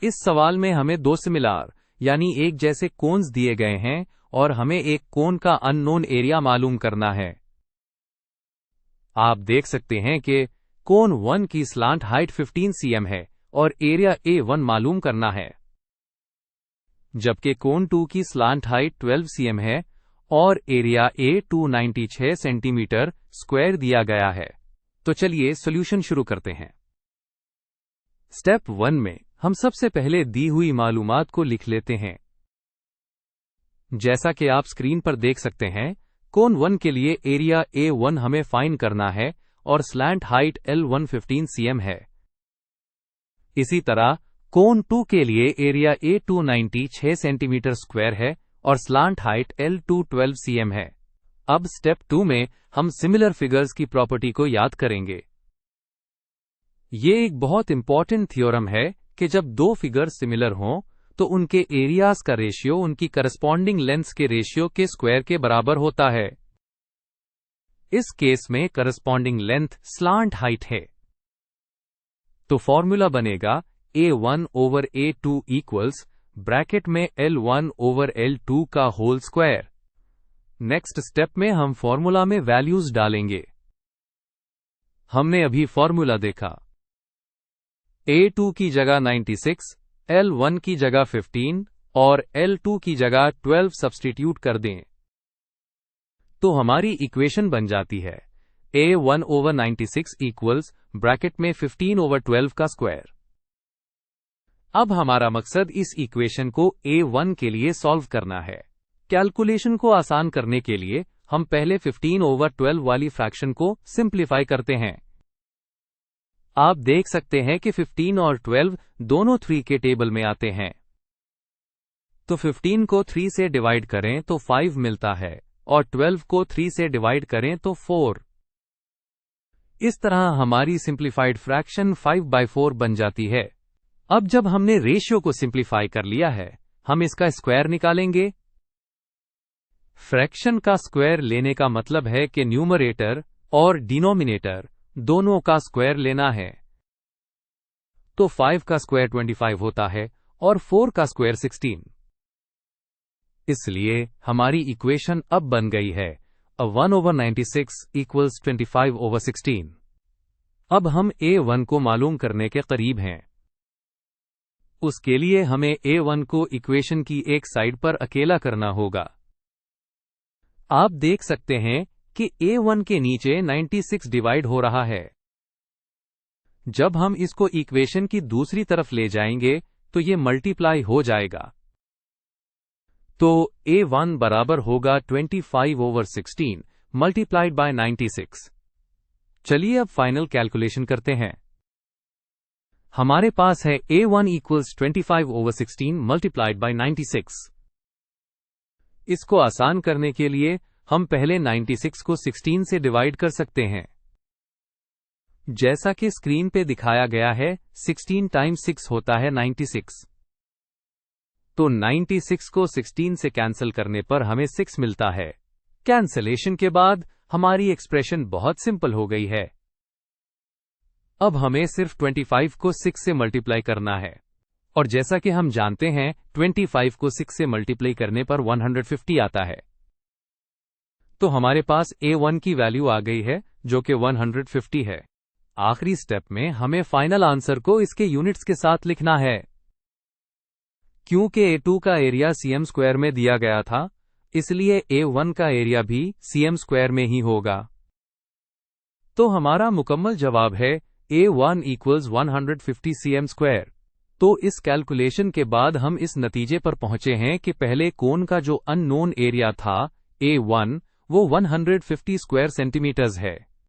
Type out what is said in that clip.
इस सवाल में हमें दो सिमिलर यानी एक जैसे कोन्स दिए गए हैं और हमें एक कोन का अननोन एरिया मालूम करना है। आप देख सकते हैं कि कोन 1 की स्लांट हाइट 15 cm है और एरिया A1 मालूम करना है, जबकि कोन 2 की स्लांट हाइट 12 cm है और एरिया A2 96 सेंटीमीटर स्क्वायर दिया गया है। तो चलिए सॉल्यूशन शुरू करते हैं। स्टेप 1 में हम सबसे पहले दी हुई मालूमात को लिख लेते हैं। जैसा कि आप स्क्रीन पर देख सकते हैं, कोन 1 के लिए एरिया A1 हमें फाइंड करना है और स्लैंट हाइट L1 15 cm है। इसी तरह कोन 2 के लिए एरिया A2 96 सेंटीमीटर स्क्वायर है और स्लांट हाइट L2 12 cm है। अब स्टेप 2 में हम सिमिलर फिगर्स की प्रॉपर्टी को याद करेंगे। ये एक बहुत इंपॉर्टेंट थ्योरम है कि जब दो फिगर्स सिमिलर हों तो उनके एरियाज का रेशियो उनकी करस्पॉन्डिंग लेंथ्स के रेशियो के स्क्वायर के बराबर होता है। इस केस में करस्पॉन्डिंग लेंथ स्लांट हाइट है। तो फॉर्मूला बनेगा A1 over A2 equals bracket में L1 ओवर L2 का होल स्क्वायर। नेक्स्ट स्टेप में हम फॉर्मूला में वैल्यूज डालेंगे। हमने अभी फॉर्मूला देखा। A2 की जगह 96, L1 की जगह 15 और L2 की जगह 12 सब्स्टिट्यूट कर दें तो हमारी इक्वेशन बन जाती है A1 ओवर 96 इक्वल्स ब्रैकेट में 15 ओवर 12 का स्क्वायर। अब हमारा मकसद इस इक्वेशन को A1 के लिए सॉल्व करना है। कैलकुलेशन को आसान करने के लिए हम पहले 15 ओवर 12 वाली फ्रैक्शन को सिंप्लीफाई करते हैं। आप देख सकते हैं कि 15 और 12 दोनों 3 के टेबल में आते हैं। तो 15 को 3 से डिवाइड करें तो 5 मिलता है और 12 को 3 से डिवाइड करें तो 4। इस तरह हमारी सिंप्लीफाइड फ्रैक्शन 5/4 बन जाती है। अब जब हमने रेशियो को सिंप्लीफाई कर लिया है, हम इसका स्क्वायर निकालेंगे। फ्रैक्शन का स्क्वायर लेने का मतलब है कि न्यूमरेटर और डिनोमिनेटर दोनों का स्क्वायर लेना है। तो 5 का स्क्वायर 25 होता है और 4 का स्क्वायर 16। इसलिए हमारी इक्वेशन अब बन गई है 1 ओवर 96 इक्वल्स 25 ओवर 16। अब हम A1 को मालूम करने के करीब हैं। उसके लिए हमें A1 को इक्वेशन की एक साइड पर अकेला करना होगा। आप देख सकते हैं कि A1 के नीचे 96 डिवाइड हो रहा है। जब हम इसको इक्वेशन की दूसरी तरफ ले जाएंगे तो ये मल्टीप्लाई हो जाएगा। तो A1 बराबर होगा 25 ओवर 16 मल्टीप्लाइड बाय 96। चलिए अब फाइनल कैलकुलेशन करते हैं। हमारे पास है A1 equals 25 over 16 multiplied by 96। इसको आसान करने के लिए हम पहले 96 को 16 से डिवाइड कर सकते हैं। जैसा कि स्क्रीन पे दिखाया गया है, 16 टाइम्स 6 होता है 96। तो 96 को 16 से कैंसिल करने पर हमें 6 मिलता है। कैंसिलेशन के बाद हमारी एक्सप्रेशन बहुत सिंपल हो गई है। अब हमें सिर्फ 25 को 6 से मल्टीप्लाई करना है और जैसा कि हम जानते हैं 25 को 6 से मल्टीप्लाई करने पर 150 आता है। तो हमारे पास A1 की वैल्यू आ गई है जो कि 150 है। आखिरी स्टेप में हमें फाइनल आंसर को इसके यूनिट्स के साथ लिखना है। क्योंकि A2 का एरिया cm स्क्वायर में दिया गया था, इसलिए A1 का एरिया भी cm स्क्वायर में ही होगा। तो हमारा मुकम्मल जवाब है A1 इक्वल्स 150 cm स्क्वायर। तो इस कैलकुलेशन के बाद हम इस नतीजे पर पहुंचे हैं कि पहले कोन का जो अननोन एरिया था A1 वो 150 स्क्वायर सेंटीमीटर्स है।